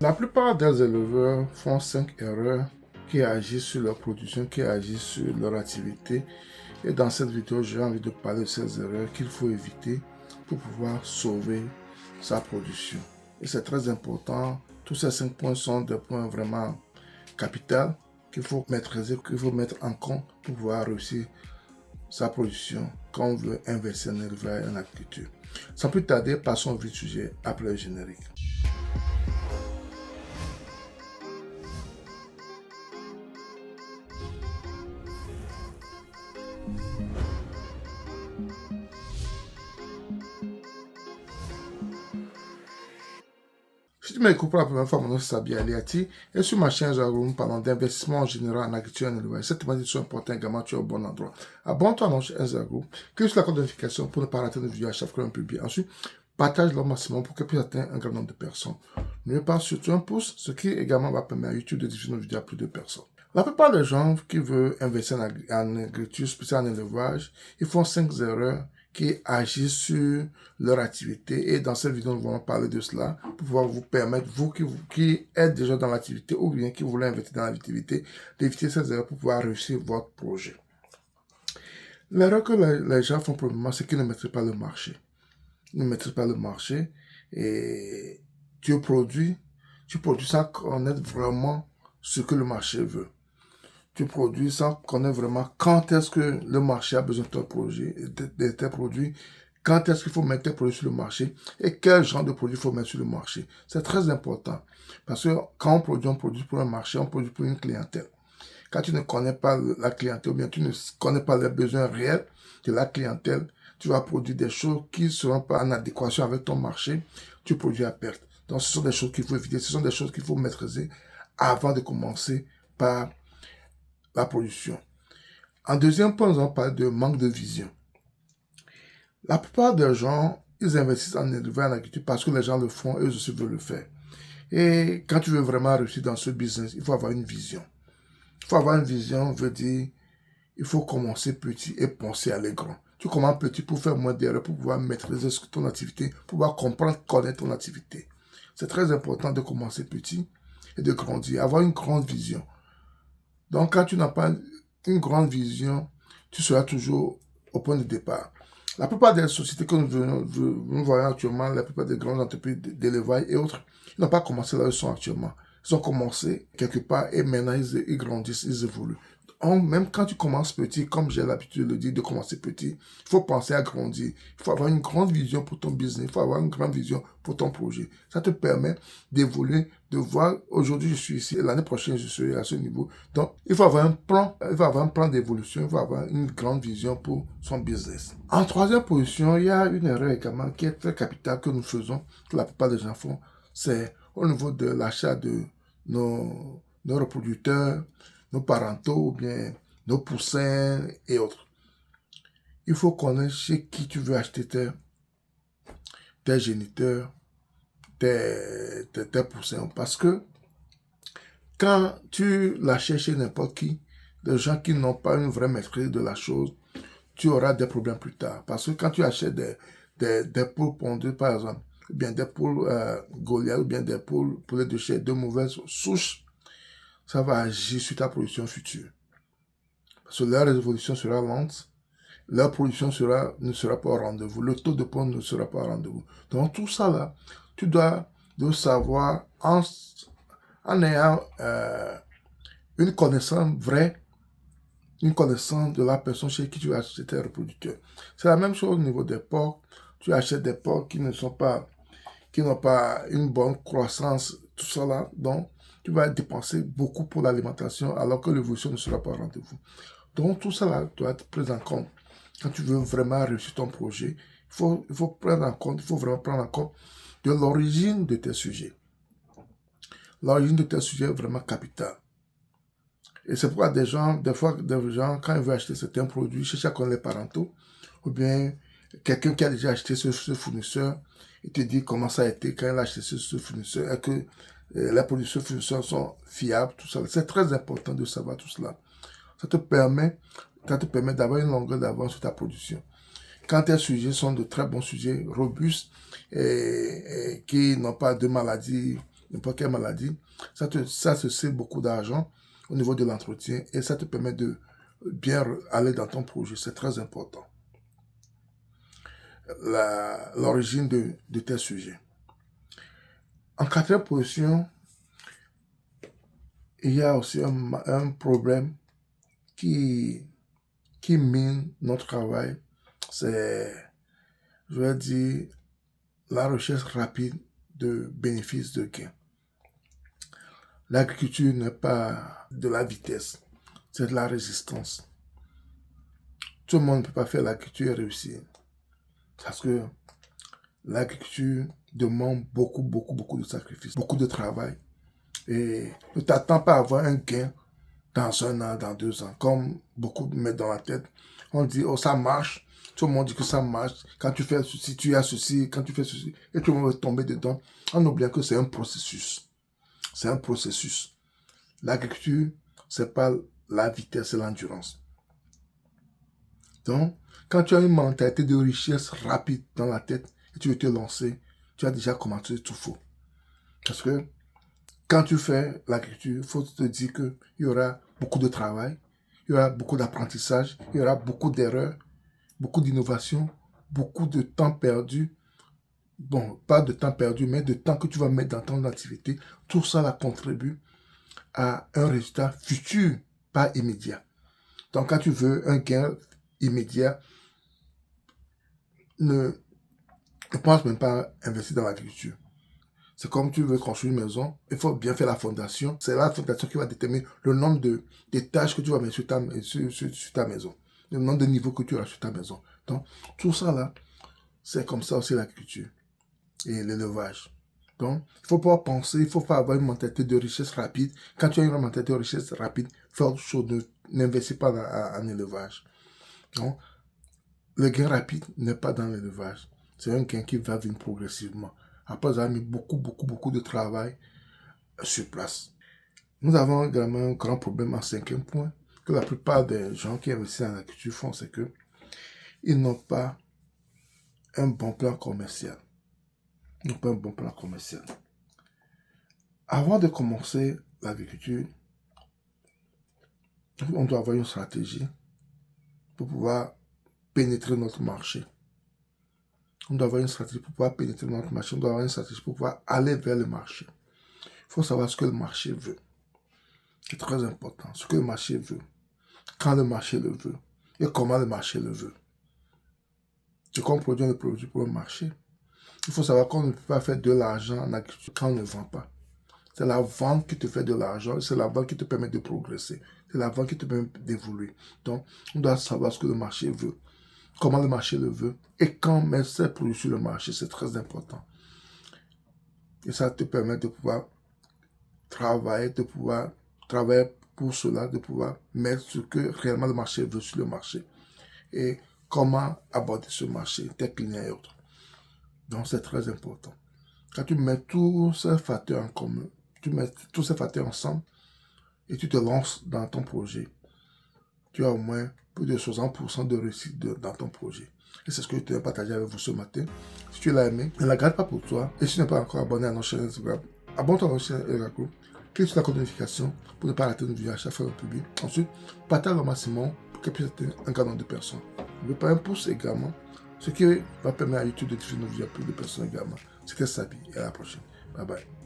La plupart des éleveurs font 5 erreurs qui agissent sur leur production, qui agissent sur leur activité. Et dans cette vidéo, j'ai envie de parler de ces erreurs qu'il faut éviter pour pouvoir sauver sa production. Et c'est très important. Tous ces 5 points sont des points vraiment capitaux qu'il faut maîtriser, qu'il faut mettre en compte pour pouvoir réussir sa production quand on veut investir en élevage et en agriculture. Sans plus tarder, passons au vif du sujet après le générique. Si tu m'écoutes pour la première fois, mon nom c'est Sabi Aliati et sur ma chaîne, nous parlons d'investissement en général en agriculture et en élevage. Cette thématique est importante également, tu es au bon endroit. Abonne-toi à notre chaîne Zagroup, clique sur la cloche de notification pour ne pas rater nos vidéos à chaque fois qu'on publie. Ensuite, partage-le au maximum pour qu'elle puisse atteindre un grand nombre de personnes. Ne pas surtout un pouce, ce qui également va permettre à YouTube de diffuser nos vidéos à plus de personnes. La plupart des gens qui veulent investir en agriculture, spécialement en élevage, ils font 5 erreurs qui agissent sur leur activité. Et dans cette vidéo, nous allons parler de cela pour pouvoir vous permettre, vous qui êtes déjà dans l'activité ou bien qui voulez investir dans l'activité, d'éviter ces erreurs pour pouvoir réussir votre projet. L'erreur que les gens font probablement, c'est qu'ils ne maîtrisent pas le marché. Ils ne maîtrisent pas le marché et tu produis sans connaître vraiment ce que le marché veut. Tu produis sans connaître vraiment quand est-ce que le marché a besoin de ton projet, de tes produits, quand est-ce qu'il faut mettre tes produits sur le marché et quel genre de produit il faut mettre sur le marché. C'est très important parce que quand on produit pour un marché, on produit pour une clientèle. Quand tu ne connais pas la clientèle ou bien tu ne connais pas les besoins réels de la clientèle, tu vas produire des choses qui ne seront pas en adéquation avec ton marché, tu produis à perte. Donc ce sont des choses qu'il faut éviter, ce sont des choses qu'il faut maîtriser avant de commencer par la production. En deuxième point, nous allons parler de manque de vision. La plupart des gens, ils investissent en élevage, en agriculture parce que les gens le font et eux aussi veulent le faire. Et quand tu veux vraiment réussir dans ce business, il faut avoir une vision. Il faut avoir une vision, veut dire, il faut commencer petit et penser à aller grand. Tu commences petit pour faire moins d'erreurs, pour pouvoir maîtriser ton activité, pour pouvoir comprendre, connaître ton activité. C'est très important de commencer petit et de grandir, avoir une grande vision. Donc, quand tu n'as pas une grande vision, tu seras toujours au point de départ. La plupart des sociétés que nous voyons actuellement, la plupart des grandes entreprises d'élevage et autres, ils n'ont pas commencé là où ils sont actuellement. Ils ont commencé quelque part et maintenant ils grandissent, ils évoluent. Donc, même quand tu commences petit, comme j'ai l'habitude de le dire, de commencer petit, il faut penser à grandir. Il faut avoir une grande vision pour ton business. Il faut avoir une grande vision pour ton projet. Ça te permet d'évoluer, de voir, aujourd'hui je suis ici, et l'année prochaine je serai à ce niveau. Donc, il faut avoir un plan d'évolution, il faut avoir une grande vision pour son business. En troisième position, il y a une erreur également qui est très capitale que nous faisons, que la plupart des gens font, c'est au niveau de l'achat de nos reproducteurs, nos parentaux ou bien nos poussins et autres. Il faut connaître chez qui tu veux acheter tes géniteurs, tes poussins. Parce que quand tu l'achètes chez n'importe qui, des gens qui n'ont pas une vraie maîtrise de la chose, tu auras des problèmes plus tard. Parce que quand tu achètes des poules pondues, par exemple, ou bien des poules Goliath, ou bien des poules de chair de mauvaises souches, ça va agir sur ta production future. Parce que leur évolution sera lente, leur production ne sera pas au rendez-vous, le taux de pondre ne sera pas au rendez-vous. Donc tout ça là, tu dois le savoir en ayant une connaissance vraie, une connaissance de la personne chez qui tu vas acheter tes reproducteurs. C'est la même chose au niveau des porcs. Tu achètes des porcs qui n'ont pas une bonne croissance, tout ça là. Donc, tu vas dépenser beaucoup pour l'alimentation alors que l'évolution ne sera pas au rendez-vous. Donc, tout ça là doit être pris en compte. Quand tu veux vraiment réussir ton projet, il faut vraiment prendre en compte de l'origine de tes sujets. L'origine de tes sujets est vraiment capitale. Et c'est pourquoi des gens, quand ils veulent acheter certains produits, cherchent à connaître les parentaux, ou bien quelqu'un qui a déjà acheté ce fournisseur, il te dit comment ça a été quand il a acheté ce fournisseur, et que les produits de ce fournisseur sont fiables, tout ça. C'est très important de savoir tout cela. Ça te permet d'avoir une longueur d'avance sur ta production. Quand tes sujets sont de très bons sujets, robustes, et qui n'ont pas de maladies n'importe quelle maladie, ça te sait beaucoup d'argent au niveau de l'entretien et ça te permet de bien aller dans ton projet. C'est très important. L'origine de tes sujets. En quatrième position, il y a aussi un problème qui mine notre travail. C'est, je vais dire, la recherche rapide de bénéfices de gains. L'agriculture n'est pas de la vitesse, c'est de la résistance. Tout le monde ne peut pas faire l'agriculture et réussir. Parce que l'agriculture demande beaucoup de sacrifices, beaucoup de travail. Et ne t'attends pas à avoir un gain dans 1 an, dans 2 ans. Comme beaucoup mettent dans la tête. On dit, oh, ça marche. Tout le monde dit que ça marche. Quand tu fais ceci, tu as ceci. Quand tu fais ceci, et tout le monde va tomber dedans. En oubliant que c'est un processus. C'est un processus. L'agriculture, c'est pas la vitesse, c'est l'endurance. Donc, quand tu as une mentalité de richesse rapide dans la tête et tu veux te lancer, tu as déjà commencé tout faux. Parce que quand tu fais l'agriculture, il faut te dire qu'il y aura beaucoup de travail, il y aura beaucoup d'apprentissage, il y aura beaucoup d'erreurs, beaucoup d'innovations, beaucoup de temps perdu. Bon, pas de temps perdu, mais de temps que tu vas mettre dans ton activité. Tout ça là, contribue à un résultat futur, pas immédiat. Donc, quand tu veux un gain immédiat, ne pense même pas à investir dans l'agriculture. C'est comme tu veux construire une maison, il faut bien faire la fondation. C'est la fondation qui va déterminer le nombre de tâches que tu vas mettre sur ta maison, le nombre de niveaux que tu auras sur ta maison. Donc, tout ça là, c'est comme ça aussi l'agriculture et l'élevage. Donc, il faut pas penser, il faut pas avoir une mentalité de richesse rapide. Quand tu as une mentalité de richesse rapide, fais autre chose, n'investis pas en élevage. Donc, le gain rapide n'est pas dans l'élevage. C'est un gain qui va venir progressivement. Après avoir mis beaucoup de travail sur place. Nous avons également un grand problème en 5e point, que la plupart des gens qui investissent en agriculture font, c'est que ils n'ont pas un bon plan commercial. Ils n'ont pas un bon plan commercial. Avant de commencer l'agriculture, on doit avoir une stratégie pour pouvoir pénétrer notre marché. On doit avoir une stratégie pour pouvoir pénétrer notre marché. On doit avoir une stratégie pour pouvoir aller vers le marché. Il faut savoir ce que le marché veut. C'est très important. Ce que le marché veut. Quand le marché le veut. Et comment le marché le veut. C'est qu'on produit le produit pour le marché. Il faut savoir qu'on ne peut pas faire de l'argent en agriculture quand on ne vend pas. C'est la vente qui te fait de l'argent. C'est la vente qui te permet de progresser. C'est la vente qui te permet d'évoluer. Donc, on doit savoir ce que le marché veut. Comment le marché le veut. Et quand mettre ses produits sur le marché, c'est très important. Et ça te permet de pouvoir travailler pour cela, de pouvoir mettre ce que réellement le marché veut sur le marché. Et comment aborder ce marché, tes clients et autres. Donc, c'est très important. Quand tu mets tous ces facteurs en commun, tu mets tous ces facteurs ensemble et tu te lances dans ton projet, tu as au moins plus de 60% de réussite dans ton projet. Et c'est ce que je te vais partager avec vous ce matin. Si tu l'as aimé, ne la garde pas pour toi. Et si tu n'es pas encore abonné à notre chaîne Instagram, abonne-toi à notre chaîne Instagram. Clique sur la cloche de notification pour ne pas rater nos vidéos à chaque fois qu'on publie. Ensuite, partage au maximum pour qu'elle puisse atteindre un grand nombre de personnes. N'oublie pas un pouce également, ce qui va permettre à YouTube de diffuser nos vidéos à plus de personnes également. C'était Sabi et à la prochaine. Bye bye.